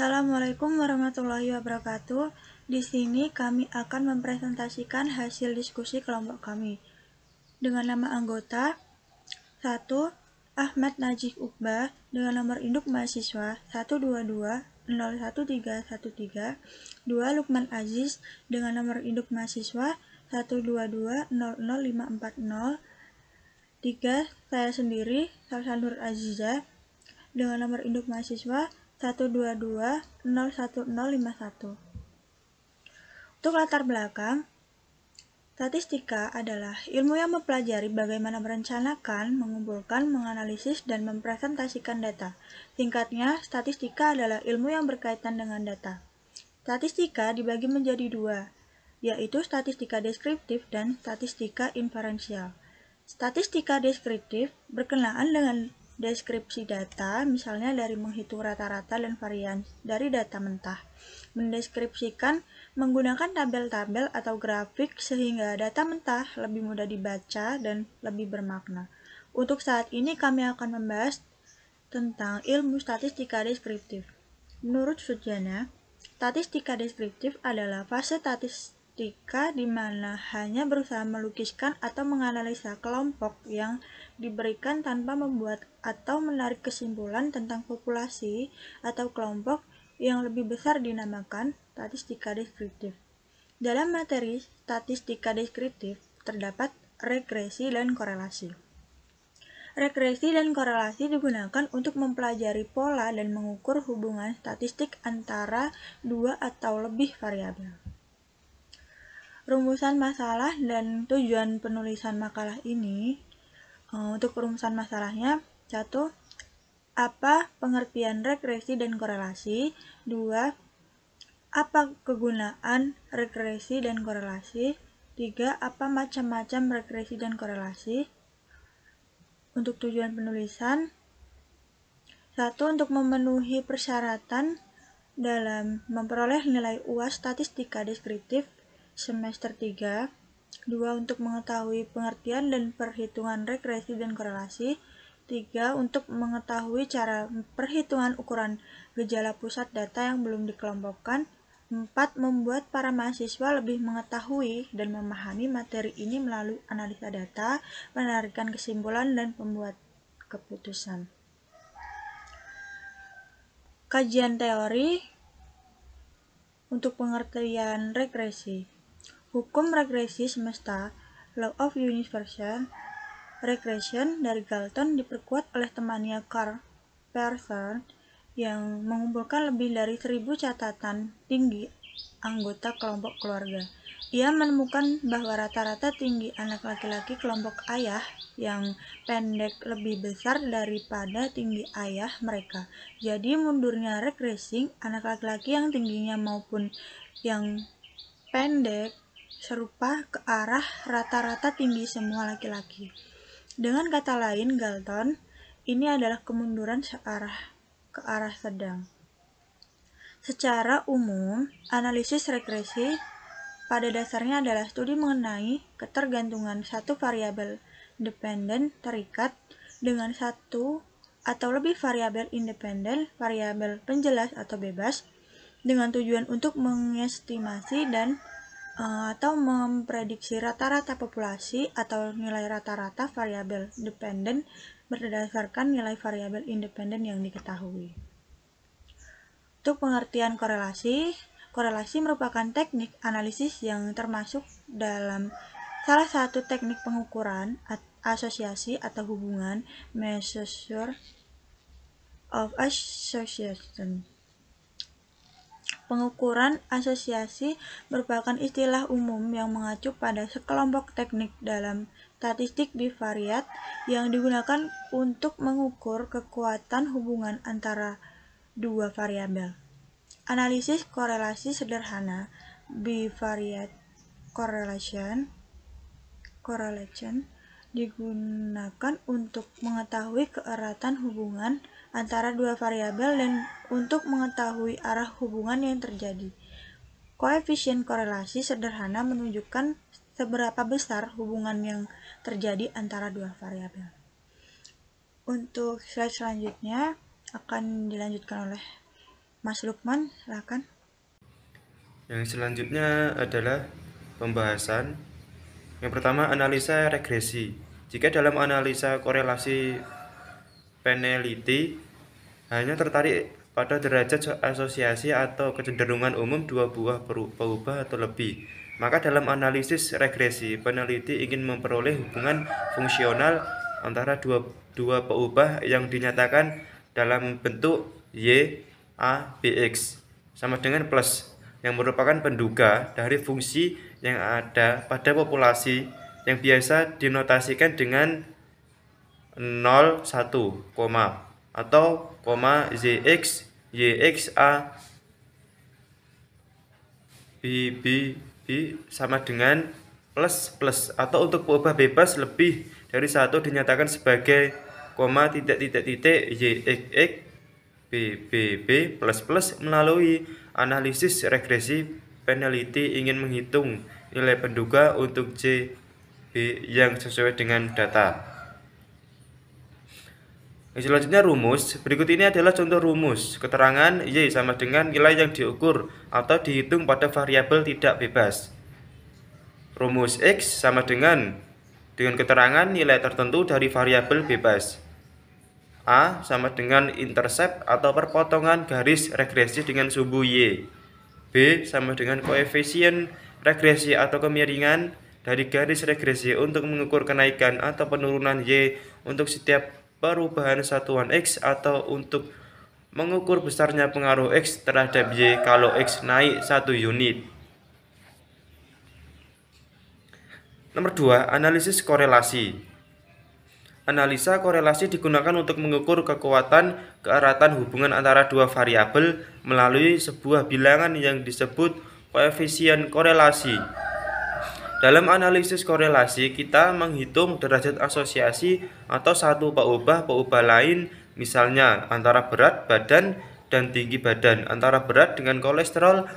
Assalamualaikum warahmatullahi wabarakatuh. Di sini kami akan mempresentasikan hasil diskusi kelompok kami. Dengan nama anggota 1. Ahmad Najih Uqbah dengan nomor induk mahasiswa 122-01313. 2. Lukman Aziz dengan nomor induk mahasiswa 122-00540. 3. Saya sendiri, Salsanur Aziza dengan nomor induk mahasiswa 122-01051. Untuk latar belakang, statistika adalah ilmu yang mempelajari bagaimana merencanakan, mengumpulkan, menganalisis, dan mempresentasikan data. Singkatnya, statistika adalah ilmu yang berkaitan dengan data. Statistika dibagi menjadi dua, yaitu statistika deskriptif dan statistika inferensial. Statistika deskriptif berkenaan dengan deskripsi data, misalnya dari menghitung rata-rata dan varian dari data mentah. Mendeskripsikan menggunakan tabel-tabel atau grafik sehingga data mentah lebih mudah dibaca dan lebih bermakna. Untuk saat ini kami akan membahas tentang ilmu statistika deskriptif. Menurut Sujana, statistika deskriptif adalah fase statistika di mana hanya berusaha melukiskan atau menganalisa kelompok yang diberikan tanpa membuat atau menarik kesimpulan tentang populasi atau kelompok yang lebih besar dinamakan statistika deskriptif. Dalam materi statistika deskriptif terdapat regresi dan korelasi. Regresi dan korelasi digunakan untuk mempelajari pola dan mengukur hubungan statistik antara dua atau lebih variabel. Rumusan masalah dan tujuan penulisan makalah ini, untuk rumusan masalahnya, 1. Apa pengertian regresi dan korelasi? 2. Apa kegunaan regresi dan korelasi? 3. Apa macam-macam regresi dan korelasi? Untuk tujuan penulisan, 1. Untuk memenuhi persyaratan dalam memperoleh nilai UAS statistika deskriptif semester 3. 2. Untuk mengetahui pengertian dan perhitungan regresi dan korelasi. 3. Untuk mengetahui cara perhitungan ukuran gejala pusat data yang belum dikelompokkan. 4. Membuat para mahasiswa lebih mengetahui dan memahami materi ini melalui analisa data, penarikan kesimpulan, dan pembuat keputusan. Kajian teori untuk pengertian regresi. Hukum regresi semesta, Law of Universal Regression dari Galton diperkuat oleh temannya Carl Pearson yang mengumpulkan lebih dari 1000 catatan tinggi anggota kelompok keluarga. Ia menemukan bahwa rata-rata tinggi anak laki-laki kelompok ayah yang pendek lebih besar daripada tinggi ayah mereka. Jadi mundurnya regressing anak laki-laki yang tingginya maupun yang pendek serupa ke arah rata-rata tinggi semua laki-laki. Dengan kata lain, Galton, ini adalah kemunduran ke arah sedang. Secara umum, analisis regresi pada dasarnya adalah studi mengenai ketergantungan satu variabel dependen terikat dengan satu atau lebih variabel independen, variabel penjelas atau bebas, dengan tujuan untuk mengestimasi dan atau memprediksi rata-rata populasi atau nilai rata-rata variabel dependen berdasarkan nilai variabel independen yang diketahui. Untuk pengertian korelasi, korelasi merupakan teknik analisis yang termasuk dalam salah satu teknik pengukuran asosiasi atau hubungan measure of association. Pengukuran asosiasi merupakan istilah umum yang mengacu pada sekelompok teknik dalam statistik bivariat yang digunakan untuk mengukur kekuatan hubungan antara dua variabel. Analisis korelasi sederhana bivariate correlation digunakan untuk mengetahui keeratan hubungan antara dua variabel dan untuk mengetahui arah hubungan yang terjadi. Koefisien korelasi sederhana menunjukkan seberapa besar hubungan yang terjadi antara dua variabel. Untuk slide selanjutnya akan dilanjutkan oleh Mas Lukman, silakan. Yang selanjutnya adalah pembahasan. Yang pertama, analisa regresi. Jika dalam analisa korelasi peneliti hanya tertarik pada derajat asosiasi atau kecenderungan umum dua buah peubah atau lebih, maka dalam analisis regresi, peneliti ingin memperoleh hubungan fungsional antara dua peubah yang dinyatakan dalam bentuk Y, A, Bx sama dengan plus, yang merupakan penduga dari fungsi yang ada pada populasi yang biasa dinotasikan dengan 0, 1, atau ZX, YX, A, B sama dengan plus plus, atau untuk peubah bebas lebih dari satu dinyatakan sebagai YXX B plus plus. Melalui analisis regresi, peneliti ingin menghitung nilai penduga untuk C, B yang sesuai dengan data. Yang selanjutnya rumus. Berikut ini adalah contoh rumus. Keterangan Y sama dengan nilai yang diukur atau dihitung pada variabel tidak bebas. Rumus X sama dengan keterangan nilai tertentu dari variabel bebas. A sama dengan intercept atau perpotongan garis regresi dengan sumbu Y. B sama dengan koefisien regresi atau kemiringan dari garis regresi untuk mengukur kenaikan atau penurunan Y untuk setiap perubahan satuan X, atau untuk mengukur besarnya pengaruh X terhadap Y kalau X naik 1 unit. Nomor 2, analisis korelasi. Analisa korelasi digunakan untuk mengukur kekuatan keeratan hubungan antara dua variabel melalui sebuah bilangan yang disebut koefisien korelasi. Dalam analisis korelasi, kita menghitung derajat asosiasi atau satu peubah lain, misalnya antara berat badan dan tinggi badan, antara berat dengan kolesterol,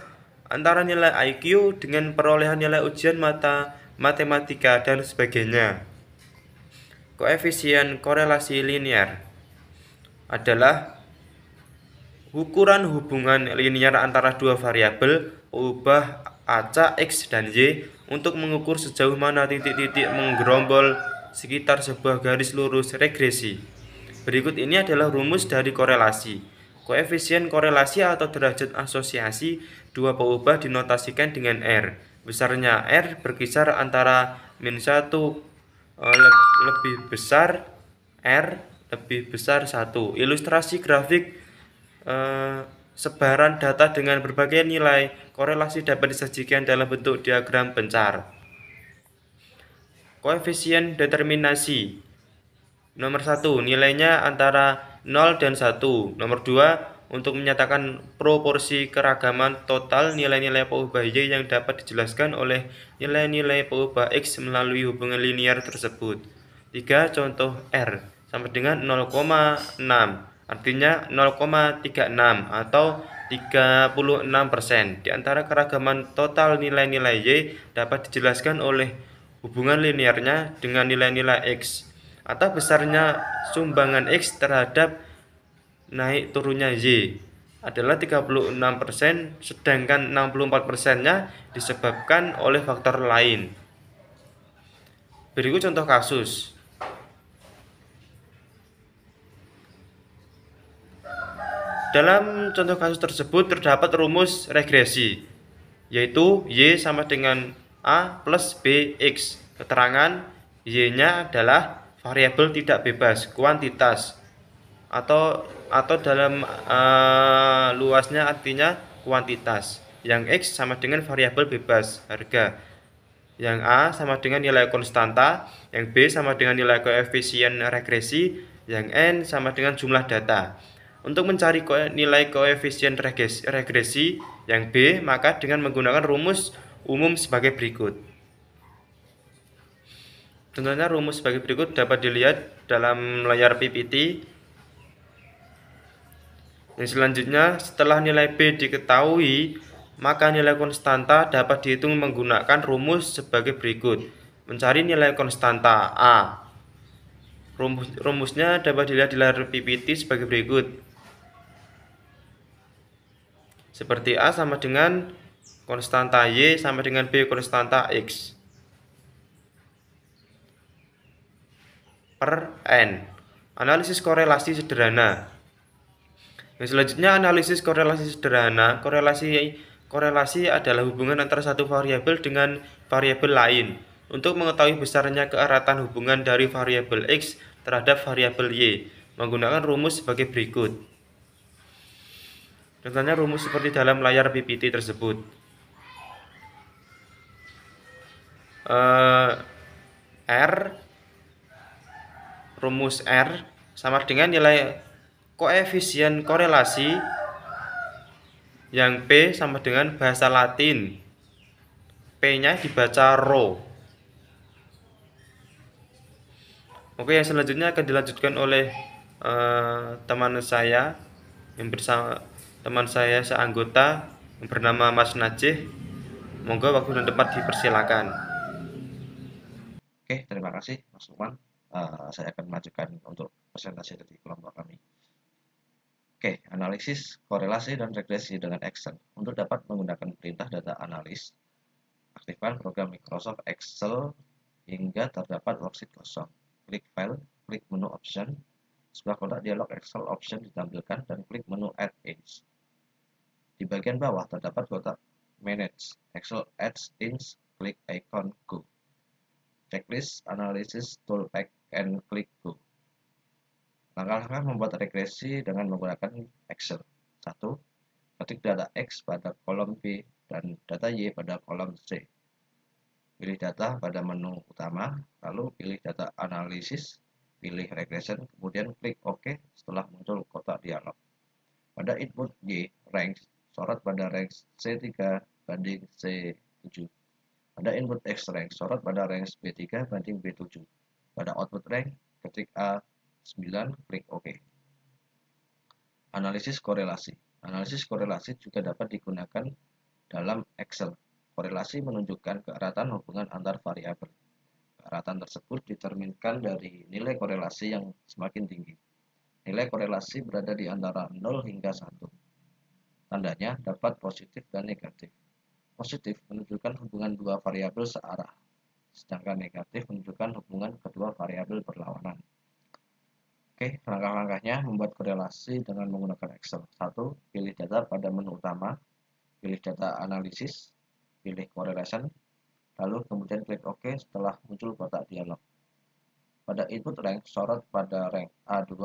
antara nilai IQ dengan perolehan nilai ujian matematika, dan sebagainya. Koefisien korelasi linear adalah ukuran hubungan linear antara dua variabel peubah acak X dan Y untuk mengukur sejauh mana titik-titik menggerombol sekitar sebuah garis lurus regresi. Berikut ini adalah rumus dari korelasi. Koefisien korelasi atau derajat asosiasi dua peubah dinotasikan dengan R. Besarnya R berkisar antara -1 lebih besar R lebih besar 1. Ilustrasi grafik sebaran data dengan berbagai nilai korelasi dapat disajikan dalam bentuk diagram bencar. Koefisien determinasi. Nomor 1, nilainya antara 0 dan 1. Nomor 2, untuk menyatakan proporsi keragaman total nilai-nilai peubah Y yang dapat dijelaskan oleh nilai-nilai peubah X melalui hubungan linear tersebut. 3, contoh R sama dengan 0,6. Artinya 0,36 atau 36%. Di antara keragaman total nilai-nilai Y dapat dijelaskan oleh hubungan linearnya dengan nilai-nilai X, atau besarnya sumbangan X terhadap naik turunnya Y adalah 36%, sedangkan 64%-nya disebabkan oleh faktor lain. Berikut contoh kasus. Dalam contoh kasus tersebut terdapat rumus regresi, yaitu Y sama dengan A plus BX. Keterangan Y-nya adalah variabel tidak bebas, kuantitas, atau dalam luasnya artinya kuantitas. Yang X sama dengan variabel bebas, harga. Yang A sama dengan nilai konstanta, yang B sama dengan nilai koefisien regresi, yang N sama dengan jumlah data. Untuk mencari nilai koefisien regresi yang B, maka dengan menggunakan rumus umum sebagai berikut. Contohnya rumus sebagai berikut dapat dilihat dalam layar PPT. Yang selanjutnya, setelah nilai B diketahui, maka nilai konstanta dapat dihitung menggunakan rumus sebagai berikut. Mencari nilai konstanta A. Rumusnya dapat dilihat di layar PPT sebagai berikut. Seperti A sama dengan konstanta Y sama dengan B konstanta X per N. Analisis korelasi sederhana. Yang selanjutnya analisis korelasi sederhana. Korelasi adalah hubungan antara satu variabel dengan variabel lain. Untuk mengetahui besarnya keeratan hubungan dari variabel X terhadap variabel Y, menggunakan rumus sebagai berikut. Contohnya rumus seperti dalam layar PPT tersebut. Rumus R sama dengan nilai koefisien korelasi yang P sama dengan bahasa Latin. P-nya dibaca rho. Oke, yang selanjutnya akan dilanjutkan oleh teman saya seanggota yang bernama Mas Najih. Monggo waktu dan tempat dipersilakan. Oke, terima kasih Mas Lukman. Saya akan melanjutkan untuk presentasi dari kelompok kami. Oke, analisis, korelasi, dan regresi dengan Excel. Untuk dapat menggunakan perintah data analis, aktifkan program Microsoft Excel hingga terdapat worksheet kosong. Klik File, klik menu Option. Sebelah kotak dialog Excel Option ditampilkan dan klik menu Add Ins. Di bagian bawah terdapat kotak Manage Excel Add Ins, klik icon Go. Checklist, Analysis, Toolpack, and klik Go. Langkah-langkah membuat regresi dengan menggunakan Excel. 1. Ketik data X pada kolom B dan data Y pada kolom C. Pilih data pada menu utama, lalu pilih data analisis, pilih regression, kemudian klik OK setelah muncul kotak dialog. Pada input Y, range, sorot pada range C3 banding C7. Pada input X range, sorot pada range B3 banding B7. Pada output range, ketik A9, klik OK. Analisis korelasi. Analisis korelasi juga dapat digunakan dalam Excel. Korelasi menunjukkan keeratan hubungan antar variabel. Keeratan tersebut diterminkan dari nilai korelasi yang semakin tinggi. Nilai korelasi berada di antara 0 hingga 1. Tandanya dapat positif dan negatif. Positif menunjukkan hubungan dua variabel searah, sedangkan negatif menunjukkan hubungan kedua variabel berlawanan. Oke, langkah-langkahnya membuat korelasi dengan menggunakan Excel. 1. Pilih data pada menu utama, pilih data analisis, pilih correlation, lalu kemudian klik OK setelah muncul kotak dialog. Pada input rank, sorot pada rank A2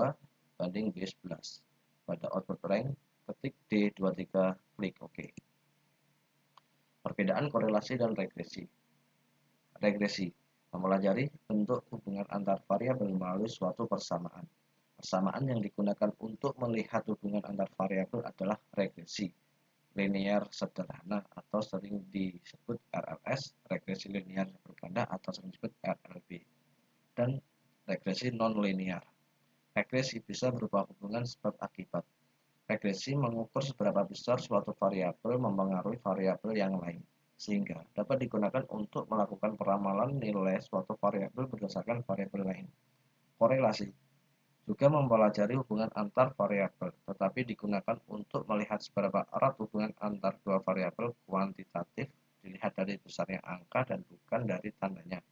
banding B11. Pada output rank, ketik D23, klik OK. Perbedaan korelasi dan regresi. Regresi mempelajari bentuk hubungan antar variabel melalui suatu persamaan. Persamaan yang digunakan untuk melihat hubungan antar variabel adalah regresi linear sederhana atau sering disebut RLS, regresi linear berganda atau sering disebut RLB, dan regresi non-linear. Regresi bisa berupa hubungan sebab akibat. Regresi mengukur seberapa besar suatu variabel mempengaruhi variabel yang lain, sehingga dapat digunakan untuk melakukan peramalan nilai suatu variabel berdasarkan variabel lain. Korelasi juga mempelajari hubungan antar variabel, tetapi digunakan untuk melihat seberapa erat hubungan antar dua variabel kuantitatif dilihat dari besarnya angka dan bukan dari tandanya.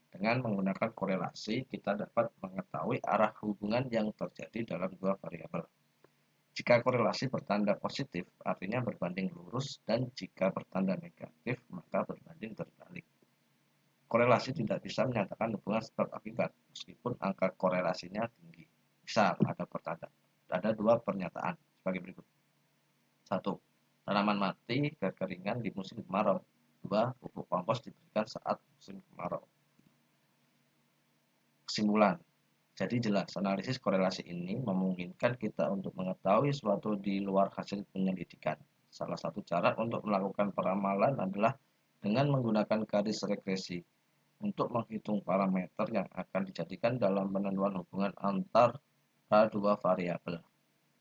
Dengan menggunakan korelasi, kita dapat mengetahui arah hubungan yang terjadi dalam dua variabel. Jika korelasi bertanda positif, artinya berbanding lurus, dan jika bertanda negatif, maka berbanding terbalik. Korelasi tidak bisa menyatakan hubungan sebab akibat, meskipun angka korelasinya tinggi. Misal, ada dua pernyataan sebagai berikut. 1. Tanaman mati kekeringan di musim kemarau. 2. Pupuk kompos diberikan saat musim kemarau. Kesimpulan. Jadi jelas, analisis korelasi ini memungkinkan kita untuk mengetahui sesuatu di luar hasil penyelidikan. Salah satu cara untuk melakukan peramalan adalah dengan menggunakan garis regresi untuk menghitung parameter yang akan dijadikan dalam penentuan hubungan antar dua variabel.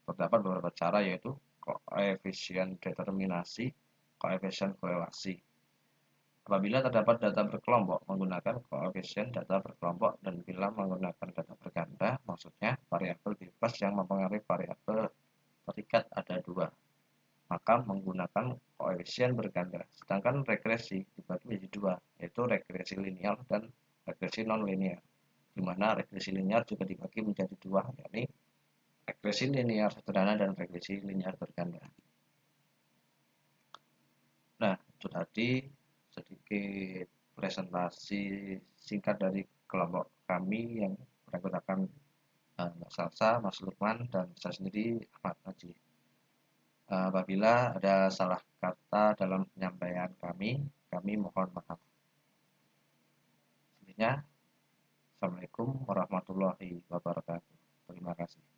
Terdapat beberapa cara, yaitu koefisien determinasi, koefisien korelasi. Apabila terdapat data berkelompok, menggunakan koefisien data berkelompok, dan bila menggunakan data berganda, maksudnya variabel bebas yang mempengaruhi variabel terikat ada dua, maka menggunakan Bayesian berganda. Sedangkan regresi dibagi menjadi dua, yaitu regresi linear dan regresi non-linear, di mana regresi linear juga dibagi menjadi dua, yakni regresi linear sederhana dan regresi linear berganda. Nah, itu tadi sedikit presentasi singkat dari kelompok kami yang beranggotakan Mbak Salsa, Mas Lukman, dan saya sendiri Ahmad Haji. Apabila ada salah kata dalam penyampaian kami mohon maaf. Intinya, Assalamualaikum warahmatullahi wabarakatuh. Terima kasih.